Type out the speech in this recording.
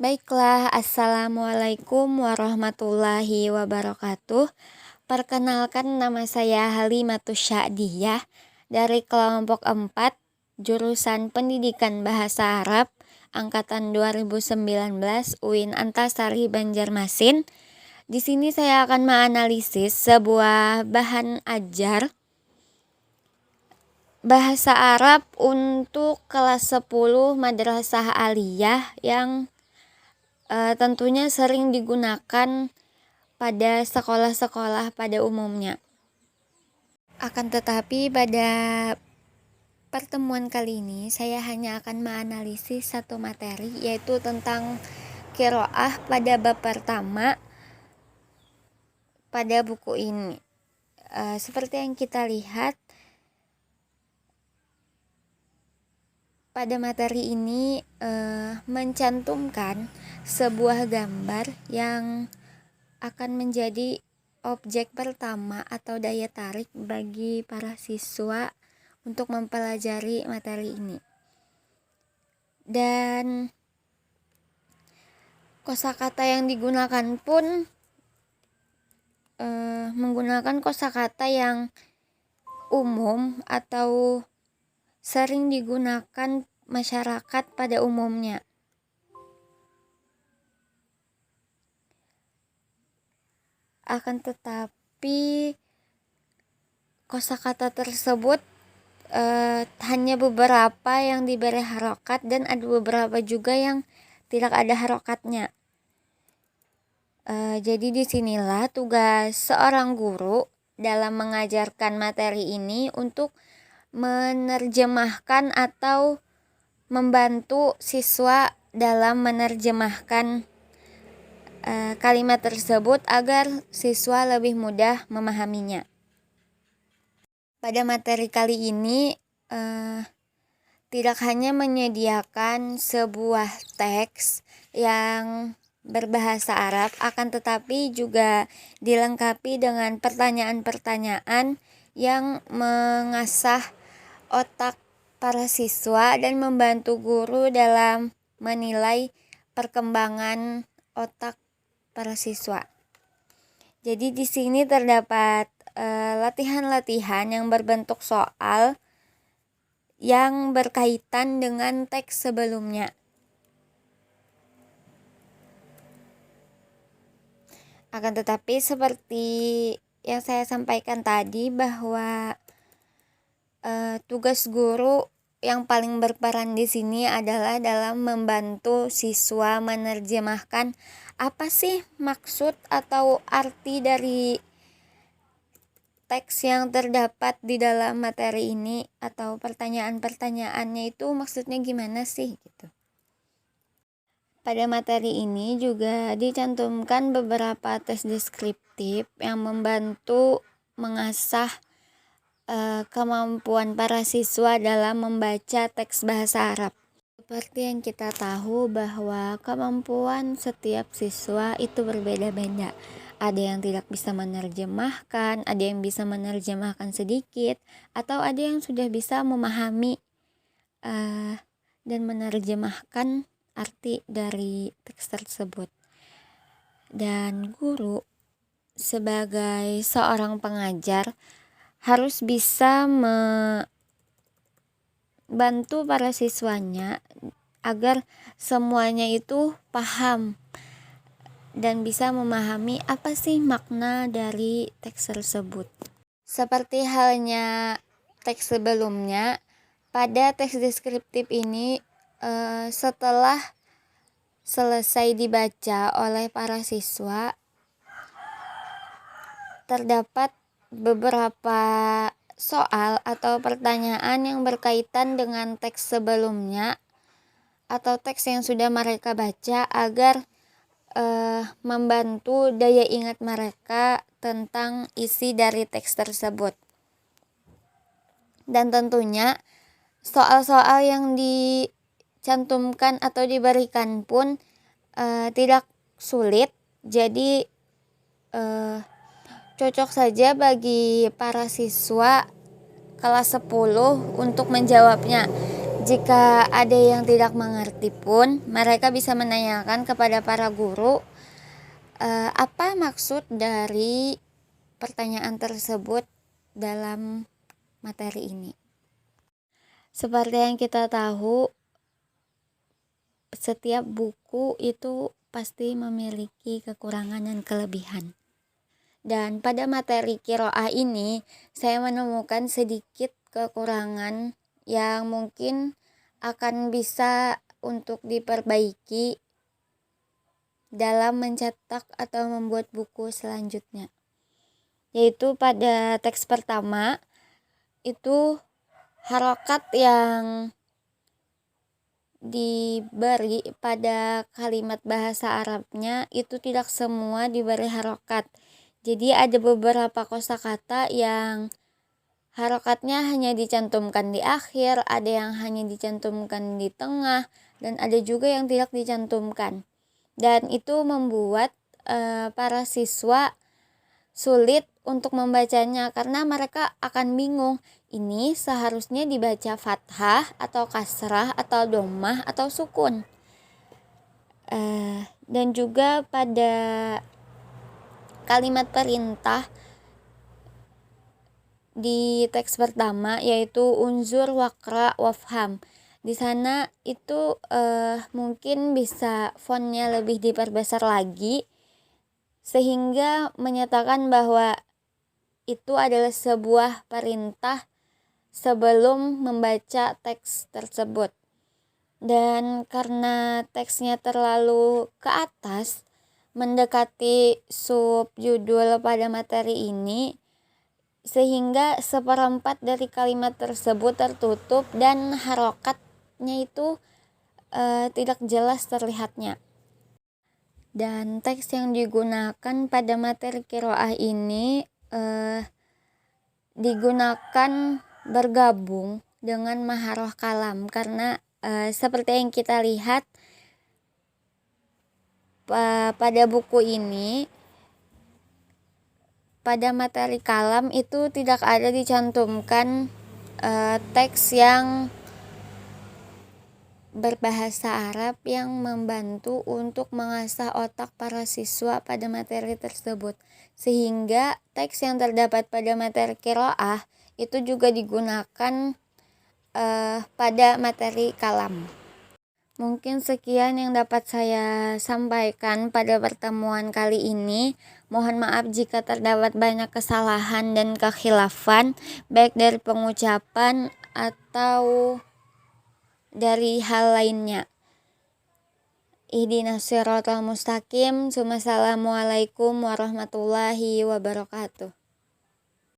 Baiklah, Assalamualaikum warahmatullahi wabarakatuh. Perkenalkan, nama saya Halimatus Sya'diyah dari kelompok 4, jurusan Pendidikan Bahasa Arab, angkatan 2019 UIN Antasari Banjarmasin. Di sini saya akan menganalisis sebuah bahan ajar bahasa Arab untuk kelas 10 Madrasah Aliyah yang tentunya sering digunakan pada sekolah-sekolah pada umumnya. Akan tetapi pada pertemuan kali ini saya hanya akan menganalisis satu materi, yaitu tentang qiraah pada bab pertama pada buku ini. Seperti yang kita lihat pada materi ini mencantumkan sebuah gambar yang akan menjadi objek pertama atau daya tarik bagi para siswa untuk mempelajari materi ini. Dan kosakata yang digunakan pun menggunakan kosakata yang umum atau sering digunakan masyarakat pada umumnya. Akan tetapi kosakata tersebut hanya beberapa yang diberi harokat dan ada beberapa juga yang tidak ada harokatnya. Jadi disinilah tugas seorang guru dalam mengajarkan materi ini untuk menerjemahkan atau membantu siswa dalam menerjemahkan kalimat tersebut agar siswa lebih mudah memahaminya. Pada materi kali ini tidak hanya menyediakan sebuah teks yang berbahasa Arab, akan tetapi juga dilengkapi dengan pertanyaan-pertanyaan yang mengasah otak para siswa dan membantu guru dalam menilai perkembangan otak para siswa. Jadi di sini terdapat latihan-latihan yang berbentuk soal yang berkaitan dengan teks sebelumnya. Akan tetapi seperti yang saya sampaikan tadi bahwa tugas guru yang paling berperan di sini adalah dalam membantu siswa menerjemahkan apa sih maksud atau arti dari teks yang terdapat di dalam materi ini, atau pertanyaan-pertanyaannya itu maksudnya gimana sih gitu. Pada materi ini juga dicantumkan beberapa tes deskriptif yang membantu mengasah kemampuan para siswa dalam membaca teks bahasa Arab. Seperti yang kita tahu bahwa kemampuan setiap siswa itu berbeda-beda. Ada yang tidak bisa menerjemahkan, ada yang bisa menerjemahkan sedikit, atau ada yang sudah bisa memahami dan menerjemahkan arti dari teks tersebut. Dan guru sebagai seorang pengajar harus bisa membantu para siswanya agar semuanya itu paham dan bisa memahami apa sih makna dari teks tersebut. Seperti halnya teks sebelumnya, pada teks deskriptif ini setelah selesai dibaca oleh para siswa, terdapat beberapa soal atau pertanyaan yang berkaitan dengan teks sebelumnya atau teks yang sudah mereka baca agar membantu daya ingat mereka tentang isi dari teks tersebut. Dan tentunya soal-soal yang dicantumkan atau diberikan pun tidak sulit, jadi cocok saja bagi para siswa kelas 10 untuk menjawabnya. Jika ada yang tidak mengerti pun, mereka bisa menanyakan kepada para guru apa maksud dari pertanyaan tersebut dalam materi ini. Seperti yang kita tahu, setiap buku itu pasti memiliki kekurangan dan kelebihan. Dan pada materi qiraah ini, saya menemukan sedikit kekurangan yang mungkin akan bisa untuk diperbaiki dalam mencetak atau membuat buku selanjutnya. Yaitu pada teks pertama, itu harokat yang diberi pada kalimat bahasa Arabnya itu tidak semua diberi harokat. Jadi ada beberapa kosakata yang harokatnya hanya dicantumkan di akhir, ada yang hanya dicantumkan di tengah, dan ada juga yang tidak dicantumkan. Dan itu membuat para siswa sulit untuk membacanya karena mereka akan bingung, ini seharusnya dibaca fathah atau kasrah atau dhammah atau sukun. Dan juga pada kalimat perintah di teks pertama yaitu unzur waqra wafham. Di sana itu mungkin bisa fontnya lebih diperbesar lagi sehingga menyatakan bahwa itu adalah sebuah perintah sebelum membaca teks tersebut. Dan karena teksnya terlalu ke atas mendekati subjudul pada materi ini, sehingga seperempat dari kalimat tersebut tertutup dan harokatnya itu tidak jelas terlihatnya. Dan teks yang digunakan pada materi qiraah ini digunakan bergabung dengan maharoh kalam karena seperti yang kita lihat pada buku ini, pada materi kalam itu tidak ada dicantumkan teks yang berbahasa Arab yang membantu untuk mengasah otak para siswa pada materi tersebut. Sehingga teks yang terdapat pada materi qiraah itu juga digunakan pada materi kalam. Mungkin sekian yang dapat saya sampaikan pada pertemuan kali ini. Mohon maaf jika terdapat banyak kesalahan dan kekhilafan, baik dari pengucapan atau dari hal lainnya. Ihdinas siratal mustaqim. Assalamualaikum warahmatullahi wabarakatuh.